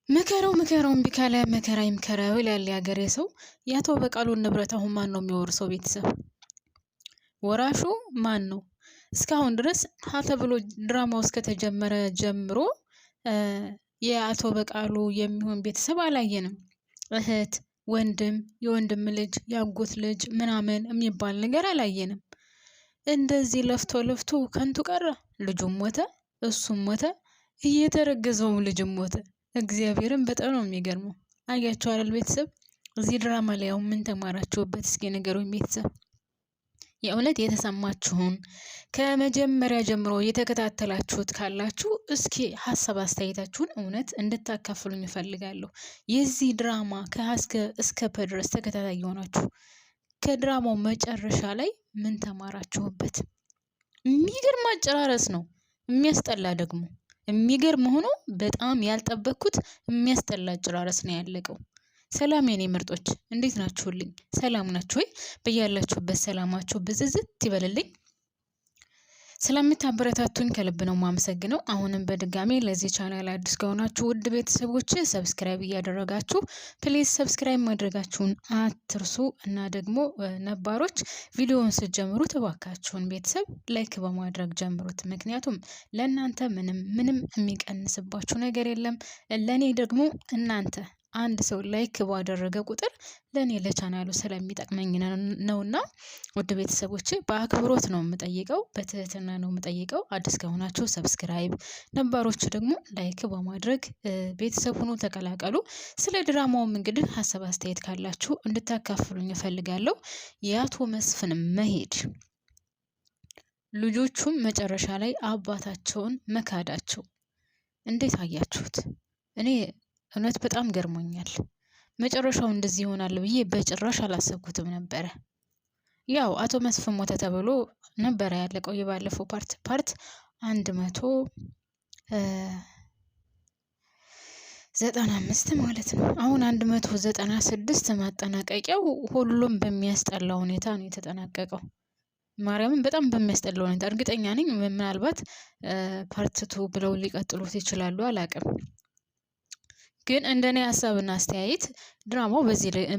ምከረው እምቢ ካለ መከራ ይምከረው ይላል የሀገሬ ሰው። የአቶ በቃሉን ንብረት አሁን ማን ነው የሚወርሰው? ቤተሰብ ወራሹ ማን ነው? እስካሁን ድረስ ተብሎ ድራማው እስከተጀመረ ጀምሮ የአቶ በቃሉ የሚሆን ቤተሰብ አላየንም። እህት፣ ወንድም፣ የወንድም ልጅ፣ ያጎት ልጅ ምናምን የሚባል ነገር አላየንም። እንደዚህ ለፍቶ ለፍቶ ከንቱ ቀረ። ልጁም ሞተ፣ እሱም ሞተ፣ እየተረገዘውም ልጅም ሞተ። እግዚአብሔርን በጣም ነው የሚገርመው። አያችሁ አይደል ቤተሰብ? እዚህ ድራማ ላይ አሁን ምን ተማራችሁበት? እስኪ ንገሩኝ ቤተሰብ። የእውነት የተሰማችሁን ከመጀመሪያ ጀምሮ የተከታተላችሁት ካላችሁ እስኪ ሀሳብ አስተያየታችሁን እውነት እንድታካፍሉኝ እፈልጋለሁ። የዚህ ድራማ እስከ ፐ ድረስ ተከታታይ የሆናችሁ ከድራማው መጨረሻ ላይ ምን ተማራችሁበት? የሚገርም አጨራረስ ነው። የሚያስጠላ ደግሞ የሚገርም ሆኖ በጣም ያልጠበቅኩት የሚያስጠላ አጨራረስ ነው ያለቀው። ሰላም የኔ ምርጦች እንዴት ናችሁልኝ? ሰላም ናችሁ ወይ? በያላችሁበት ሰላማችሁ ብዝዝት ይበልልኝ። ስለምታበረታቱኝ ከልብ ነው የማመሰግነው። አሁንም በድጋሜ ለዚህ ቻናል አዲስ ከሆናችሁ ውድ ቤተሰቦች ሰብስክራይብ እያደረጋችሁ ፕሊዝ ሰብስክራይብ ማድረጋችሁን አትርሱ። እና ደግሞ ነባሮች ቪዲዮውን ስትጀምሩ እባካችሁን ቤተሰብ ላይክ በማድረግ ጀምሩት። ምክንያቱም ለእናንተ ምንም የሚቀንስባችሁ ነገር የለም። ለእኔ ደግሞ እናንተ አንድ ሰው ላይክ ባደረገ ቁጥር ለኔ ለቻናሉ ስለሚጠቅመኝ ነውና ውድ ቤተሰቦቼ በአክብሮት ነው የምጠይቀው፣ በትህትና ነው የምጠይቀው። አዲስ ከሆናችሁ ሰብስክራይብ፣ ነባሮች ደግሞ ላይክ በማድረግ ቤተሰብ ሆኖ ተቀላቀሉ። ስለ ድራማውም እንግዲህ ሀሳብ አስተያየት ካላችሁ እንድታካፍሉኝ እፈልጋለሁ። የአቶ መስፍን መሄድ ልጆቹም መጨረሻ ላይ አባታቸውን መካዳቸው እንዴት አያችሁት? እኔ እውነት በጣም ገርሞኛል። መጨረሻው እንደዚህ ይሆናል ብዬ በጭራሽ አላሰብኩትም ነበረ። ያው አቶ መስፍን ሞተ ተብሎ ነበረ ያለቀው የባለፈው ፓርት 195 ማለት ነው። አሁን 196 ማጠናቀቂያው ሁሉም በሚያስጠላ ሁኔታ ነው የተጠናቀቀው። ማርያምን በጣም በሚያስጠላ ሁኔታ እርግጠኛ ነኝ ምናልባት ፓርት 2 ብለው ሊቀጥሉት ይችላሉ፣ አላቅም። ግን እንደኔ ሀሳብና አስተያየት ድራማው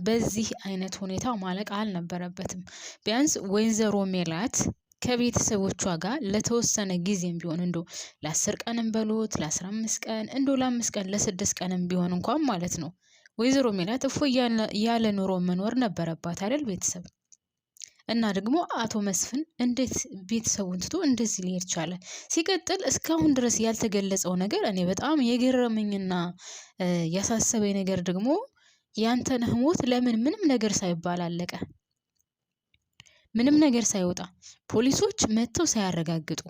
በዚህ አይነት ሁኔታ ማለቅ አልነበረበትም። ቢያንስ ወይዘሮ ሜላት ከቤተሰቦቿ ጋር ለተወሰነ ጊዜም ቢሆን እንዶ ለ10 ቀንም በሉት ለ15 ቀን እንዶ ለ5 ቀን ለ6 ቀንም ቢሆን እንኳን ማለት ነው ወይዘሮ ሜላት ያለ ኑሮ መኖር ነበረባት አይደል ቤተሰብ? እና ደግሞ አቶ መስፍን እንዴት ቤተሰቡን ትቶ እንደዚህ ሊሄድ ቻለ? ሲቀጥል እስካሁን ድረስ ያልተገለጸው ነገር እኔ በጣም የገረመኝና ያሳሰበኝ ነገር ደግሞ ያንተነህ ሞት ለምን ምንም ነገር ሳይባል አለቀ? ምንም ነገር ሳይወጣ ፖሊሶች መጥተው ሳያረጋግጡ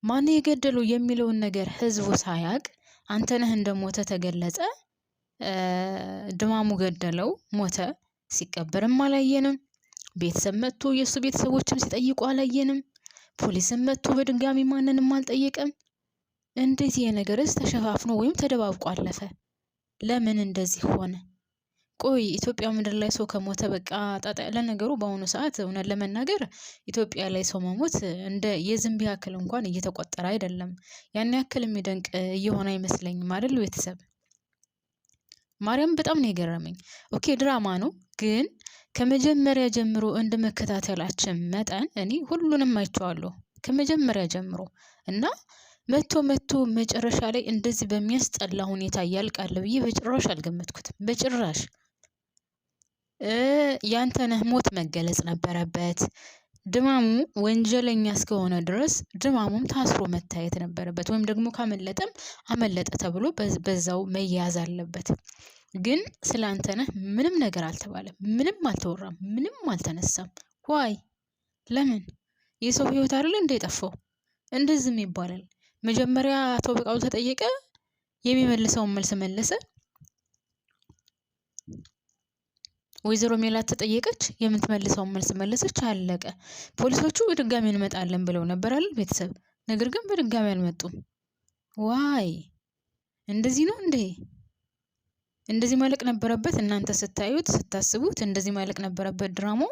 ማን የገደለው የሚለውን ነገር ህዝቡ ሳያቅ አንተነህ እንደሞተ ተገለጸ። ድማሙ ገደለው፣ ሞተ። ሲቀበርም አላየንም። ቤተሰብ መጥቶ የሱ ቤተሰቦችም ሲጠይቁ አላየንም። ፖሊስም መጥቶ በድጋሚ ማንንም አልጠየቀም። እንዴት ይሄ ነገርስ ተሸፋፍኖ ወይም ተደባብቆ አለፈ? ለምን እንደዚህ ሆነ? ቆይ ኢትዮጵያ ምድር ላይ ሰው ከሞተ በቃ ጣጣ። ለነገሩ በአሁኑ ሰዓት እውነት ለመናገር ኢትዮጵያ ላይ ሰው መሞት እንደ የዝንብ ያክል እንኳን እየተቆጠረ አይደለም። ያን ያክል የሚደንቅ እየሆነ አይመስለኝም አይደል ቤተሰብ? ማርያም በጣም ነው የገረመኝ። ኦኬ ድራማ ነው ግን ከመጀመሪያ ጀምሮ እንደመከታተላችን መጠን እኔ ሁሉንም አይቼዋለሁ ከመጀመሪያ ጀምሮ እና መቶ መጨረሻ ላይ እንደዚህ በሚያስጠላ ሁኔታ ያልቃል ብዬ በጭራሽ አልገመትኩትም። በጭራሽ ያንተነህ ሞት መገለጽ ነበረበት። ድማሙ ወንጀለኛ እስከሆነ ድረስ ድማሙም ታስሮ መታየት ነበረበት፣ ወይም ደግሞ ካመለጠም አመለጠ ተብሎ በዛው መያዝ አለበት። ግን ስላንተነህ ምንም ነገር አልተባለም፣ ምንም አልተወራም፣ ምንም አልተነሳም። ዋይ ለምን? የሰው ህይወት አይደል እንደ ጠፋው? እንደዚህም ይባላል። መጀመሪያ አቶ በቃሉ ተጠየቀ፣ የሚመልሰውን መልስ መለሰ። ወይዘሮ ሜላት ተጠየቀች፣ የምትመልሰውን መልስ መለሰች፣ አለቀ። ፖሊሶቹ በድጋሚ እንመጣለን ብለው ነበር አይደል ቤተሰብ? ነገር ግን በድጋሚ አልመጡም። ዋይ እንደዚህ ነው እንዴ? እንደዚህ ማለቅ ነበረበት? እናንተ ስታዩት ስታስቡት እንደዚህ ማለቅ ነበረበት ድራማው?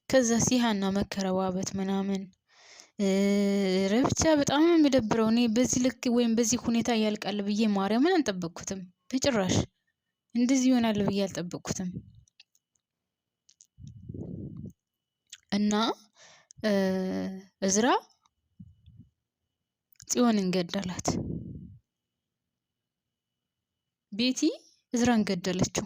ከዛ ሲሃና መከረባበት ምናምን ረብቻ በጣም የሚደብረው። እኔ በዚህ ልክ ወይም በዚህ ሁኔታ ያልቃል ብዬ ማርያምን አልጠበቅኩትም በጭራሽ። እንደዚህ ይሆናል ብዬ አልጠበቅኩትም። እና እዝራ ጽዮንን ገደላት። ቤቲ እዝራን ገደለችው።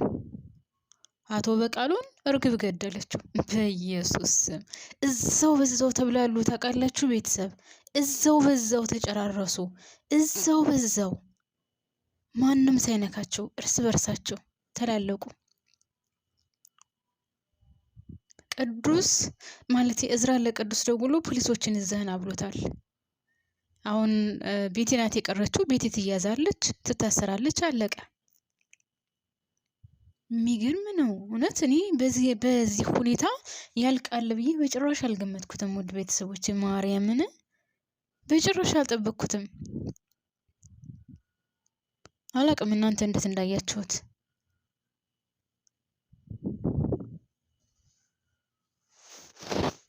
አቶ በቃሉን እርግብ ገደለችው። በኢየሱስ ስም እዛው በዛው ተብላሉ። ታውቃላችሁ ቤተሰብ እዛው በዛው ተጨራረሱ። እዛው በዛው ማንም ሳይነካቸው እርስ በርሳቸው ተላለቁ። ቅዱስ ማለት እዝራ ለቅዱስ ደውሎ ፖሊሶችን ይዘህና ብሎታል። አሁን ቤቲ ናት የቀረችው። ቤቲ ትያዛለች፣ ትታሰራለች፣ አለቀ። የሚገርም ነው እውነት። እኔ በዚህ ሁኔታ ያልቃል ብዬ በጭራሽ አልገመትኩትም። ውድ ቤተሰቦች ማርያምን በጭራሽ አልጠበቅኩትም። አላቅም እናንተ እንዴት እንዳያችሁት።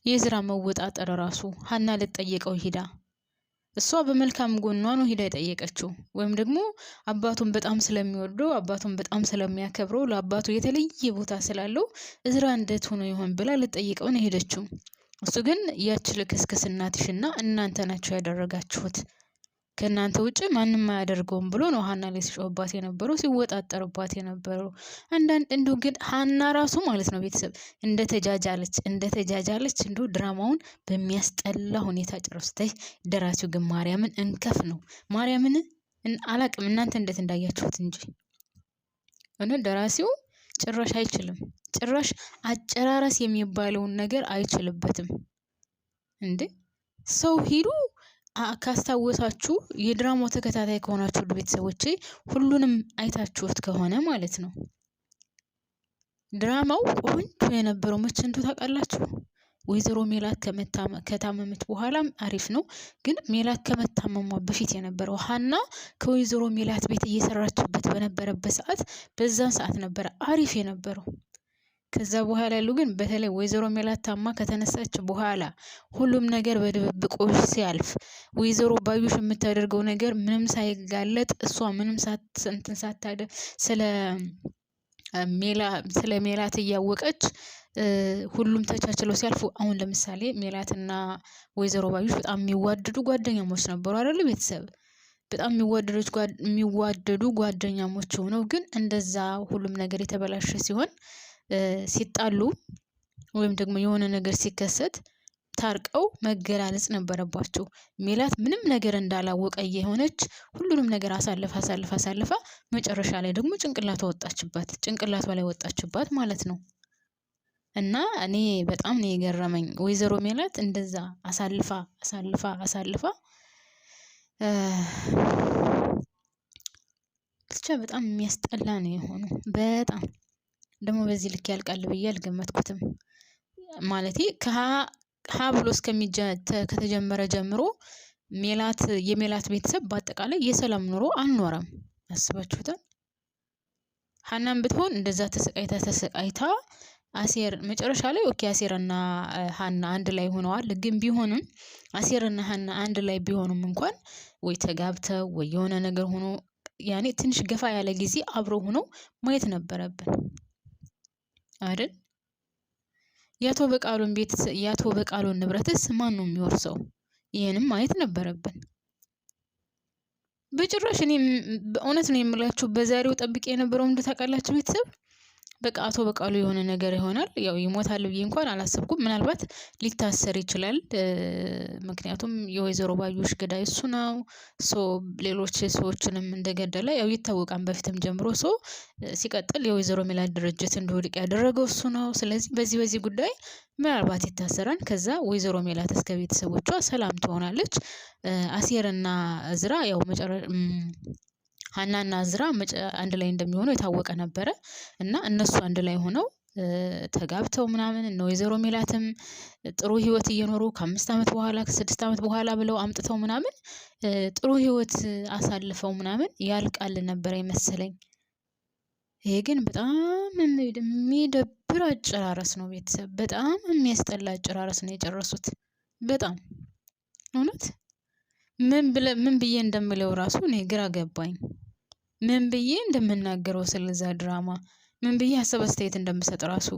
የእዝራ መወጣጠር ራሱ ሀና ልትጠየቀው ሂዳ እሷ በመልካም ጎኗ ነው ሂዳ የጠየቀችው። ወይም ደግሞ አባቱን በጣም ስለሚወደው አባቱን በጣም ስለሚያከብረው ለአባቱ የተለየ ቦታ ስላለው እዝራ እንዴት ሆኖ ይሆን ብላ ልትጠይቀው ነው ሄደችው። እሱ ግን ያች ልክስክስ እናትሽና እናንተ ናችሁ ያደረጋችሁት፣ ከእናንተ ውጭ ማንም አያደርገውም ብሎ ነው ሀና ላይ ሲጮህባት የነበረው፣ ሲወጣጠርባት የነበረው። አንዳንድ እንደው ግን ሀና ራሱ ማለት ነው ቤተሰብ እንደተጃጃለች እንደው ድራማውን በሚያስጠላ ሁኔታ ጨርሱታይ። ደራሲው ግን ማርያምን እንከፍ ነው። ማርያምን አላቅም እናንተ እንዴት እንዳያችሁት እንጂ ደራሲው ጭራሽ አይችልም። ጭራሽ አጨራረስ የሚባለውን ነገር አይችልበትም። እንዴ ሰው ሂዱ ካስታወሳችሁ የድራማው ተከታታይ ከሆናችሁ ቤተሰቦቼ ሁሉንም አይታችሁት ከሆነ ማለት ነው ድራማው ቆንጆ የነበረው መቼ እንደው ታውቃላችሁ? ወይዘሮ ሜላት ከታመመች በኋላም አሪፍ ነው። ግን ሜላት ከመታመሟ በፊት የነበረው ሀና ከወይዘሮ ሜላት ቤት እየሰራችበት በነበረበት ሰዓት በዛን ሰዓት ነበረ አሪፍ የነበረው። ከዛ በኋላ ያለው ግን በተለይ ወይዘሮ ሜላት ታማ ከተነሳች በኋላ ሁሉም ነገር በድብብቆሽ ሲያልፍ ወይዘሮ ባዩሽ የምታደርገው ነገር ምንም ሳይጋለጥ እሷ ምንም ሳታደርግ ስለ ሜላት እያወቀች ሁሉም ተቻችለው ሲያልፉ፣ አሁን ለምሳሌ ሜላትና ወይዘሮ ባዩሽ በጣም የሚዋደዱ ጓደኛሞች ነበሩ አይደል ቤተሰብ? በጣም የሚዋደዱ ጓደኛሞች ሆነው ግን እንደዛ ሁሉም ነገር የተበላሸ ሲሆን ሲጣሉ ወይም ደግሞ የሆነ ነገር ሲከሰት ታርቀው መገላለጽ ነበረባቸው። ሜላት ምንም ነገር እንዳላወቀ የሆነች ሁሉንም ነገር አሳልፋ መጨረሻ ላይ ደግሞ ጭንቅላቷ ላይ ወጣችባት ማለት ነው። እና እኔ በጣም ነው የገረመኝ ወይዘሮ ሜላት እንደዛ አሳልፋ ብቻ በጣም የሚያስጠላ ነው የሆነው። በጣም ደግሞ በዚህ ልክ ያልቃል ብዬ አልገመትኩትም። ማለቴ ከሀ ብሎ ከተጀመረ ጀምሮ የሜላት ቤተሰብ በአጠቃላይ የሰላም ኑሮ አልኖረም። አስባችሁታል? ሀናም ብትሆን እንደዛ ተሰቃይታ አሴር መጨረሻ ላይ ኦኬ አሴርና ሀና አንድ ላይ ሆነዋል። ግን ቢሆንም አሴርና ሀና አንድ ላይ ቢሆኑም እንኳን ወይ ተጋብተው ወይ የሆነ ነገር ሆኖ ያኔ ትንሽ ገፋ ያለ ጊዜ አብሮ ሆኖ ማየት ነበረብን አይደል? የአቶ በቃሉን ንብረትስ ማን ነው የሚወርሰው? ይሄንም ማየት ነበረብን። በጭራሽ እኔ በእውነት ነው የምላችሁ በዛሬው ጠብቄ የነበረው እንደታውቃላችሁ ቤተሰብ በቃ አቶ በቃሉ የሆነ ነገር ይሆናል። ያው ይሞታል ብዬ እንኳን አላሰብኩም። ምናልባት ሊታሰር ይችላል። ምክንያቱም የወይዘሮ ባዩሽ ገዳይ እሱ ነው። ሌሎች ሰዎችንም እንደገደለ ያው ይታወቃል በፊትም ጀምሮ። ሲቀጥል የወይዘሮ ሜላት ድርጅት እንዲወድቅ ያደረገው እሱ ነው። ስለዚህ በዚህ ጉዳይ ምናልባት ይታሰራል። ከዛ ወይዘሮ ሜላት እስከ ቤተሰቦቿ ሰላም ትሆናለች። አሴርና እዝራ ያው ሀናና እዝራ አንድ ላይ እንደሚሆኑ የታወቀ ነበረ እና እነሱ አንድ ላይ ሆነው ተጋብተው ምናምን እነ ወይዘሮ ሜላትም ጥሩ ህይወት እየኖሩ ከ5 ዓመት በኋላ ከ6 ዓመት በኋላ ብለው አምጥተው ምናምን ጥሩ ህይወት አሳልፈው ምናምን ያልቃል ነበረ የመሰለኝ። ይሄ ግን በጣም የሚደብር አጨራረስ ነው ቤተሰብ። በጣም የሚያስጠላ አጨራረስ ነው የጨረሱት። በጣም እውነት ምን ብዬ እንደምለው ራሱ እኔ ግራ ገባኝ። ምን ብዬ እንደምናገረው ስለዛ ድራማ ምን ብዬ ሀሳብ አስተያየት እንደምሰጥ ራሱ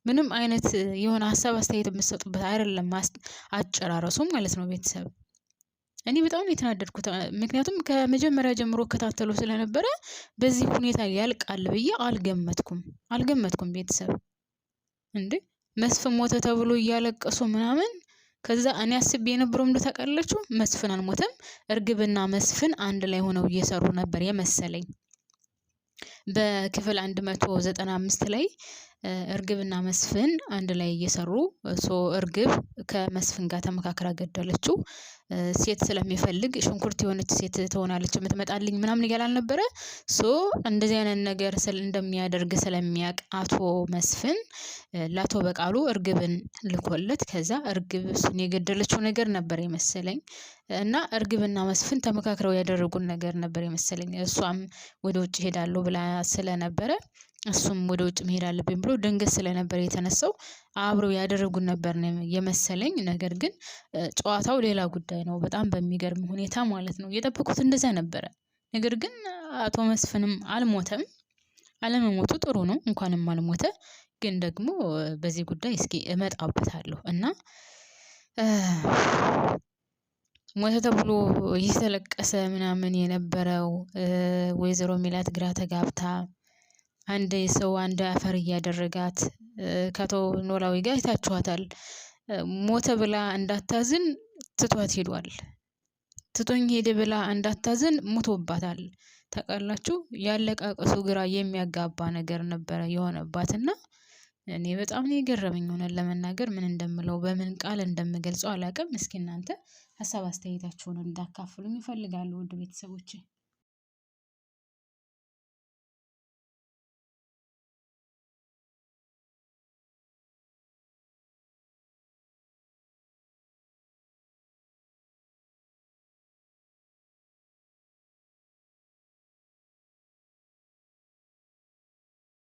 ምንም አይነት የሆነ ሀሳብ አስተያየት የምትሰጡበት አይደለም። አጨራረሱ ማለት ነው ቤተሰብ እኔ በጣም ነው የተናደድኩት። ምክንያቱም ከመጀመሪያ ጀምሮ እከታተለው ስለነበረ በዚህ ሁኔታ ያልቃል ብዬ አልገመትኩም ቤተሰብ እንዴ መስፍን ሞተ ተብሎ እያለቀሱ ምናምን ከዛ እኔ አስቤ የነበረው ታውቃላችሁ መስፍን አልሞተም። እርግብና መስፍን አንድ ላይ ሆነው እየሰሩ ነበር የመሰለኝ። በክፍል 195 ላይ እርግብና መስፍን አንድ ላይ እየሰሩ እርግብ ከመስፍን ጋር ተመካክራ ገደለችው። ሴት ስለሚፈልግ ሽንኩርት የሆነች ሴት ትሆናለች የምትመጣልኝ ምናምን እያለ አልነበረ። እንደዚህ አይነት ነገር እንደሚያደርግ ስለሚያውቅ አቶ መስፍን ለአቶ በቃሉ እርግብን ልኮለት ከዛ እርግብ እሱን የገደለችው ነገር ነበር የመሰለኝ። እና እርግብና መስፍን ተመካክረው ያደረጉን ነገር ነበር የመሰለኝ። እሷም ወደ ውጭ ሄዳለሁ ብላ ስለነበረ እሱም ወደ ውጭ መሄድ አለብኝ ብሎ ድንገት ስለነበር የተነሳው አብረው ያደረጉን ነበር የመሰለኝ። ነገር ግን ጨዋታው ሌላ ጉዳይ ነው በጣም በሚገርም ሁኔታ ማለት ነው። የጠበቁት እንደዛ ነበረ። ነገር ግን አቶ መስፍንም አልሞተም። አለመሞቱ ጥሩ ነው እንኳንም አልሞተ። ግን ደግሞ በዚህ ጉዳይ እስኪ እመጣበታለሁ እና ሞተ ተብሎ እየተለቀሰ ምናምን የነበረው ወይዘሮ ሜላት ግራ ተጋብታ አንድ ሰው አንድ አፈር እያደረጋት ከአቶ ኖላዊ ጋር አይታችኋታል። ሞተ ብላ እንዳታዝን ትቷት ሄዷል። ትቶኝ ሄደ ብላ እንዳታዝን ሞቶባታል። ታውቃላችሁ ያለቃቀሱ ግራ የሚያጋባ ነገር ነበረ የሆነባትና እኔ በጣም ነው የገረመኝ። ሆነን ለመናገር ምን እንደምለው በምን ቃል እንደምገልጸው አላውቅም። እስኪ እናንተ ሀሳብ አስተያየታችሁን እንዳካፍሉኝ እፈልጋለሁ ውድ ቤተሰቦቼ።